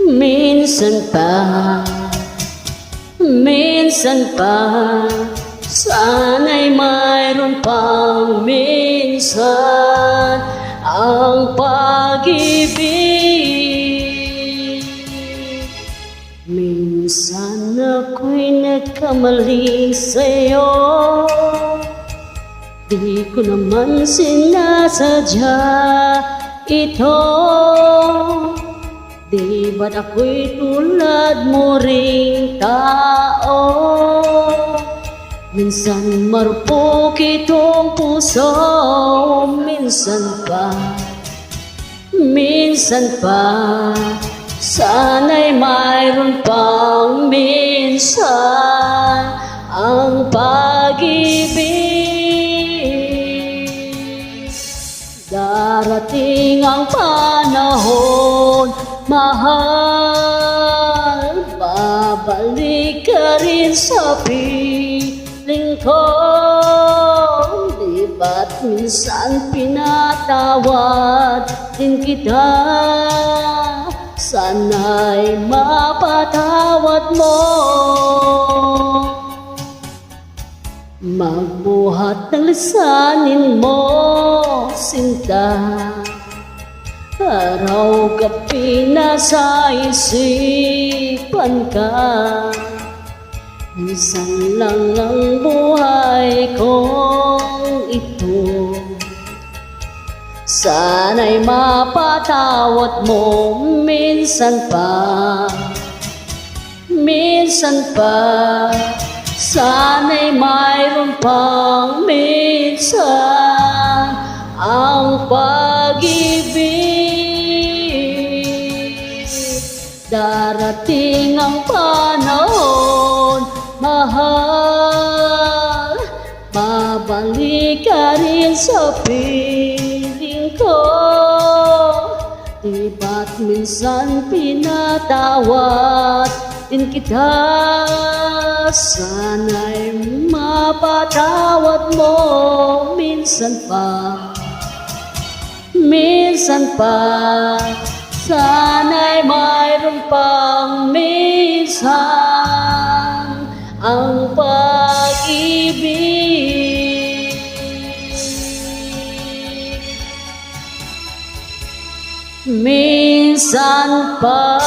Minsan pa, sana'y mayroon pang minsan ang pag-ibig. Minsan ako'y nagkamali sa'yo, di ko naman sinasadya ito. Di ba't ako'y tulad mo ring tao? Minsan marupok itong puso, minsan pa, sana'y mayroon pang minsan ang pag-ibig. Darating ang panahon, mahal, babalik ka rin sa piling ko. Di ba't minsan pinatawad din kita? Sana'y mapatawad mo. Magbuhat ng lisanin mo, sinta, araw-gabi nasa isipan ka. Minsan lang ang buhay kong ito, sana'y mapatawad mo. Minsan pa, sana'y mayroon pang minsan ang pag-ibig. Darating ang panahon, mahal, babalik ka rin sa piling ko. Di ba't minsan pinatawad din kita? Sana'y mapatawad mo. Minsan pa, sana'y mayroon pang minsan ang pag-ibig. Minsan pa.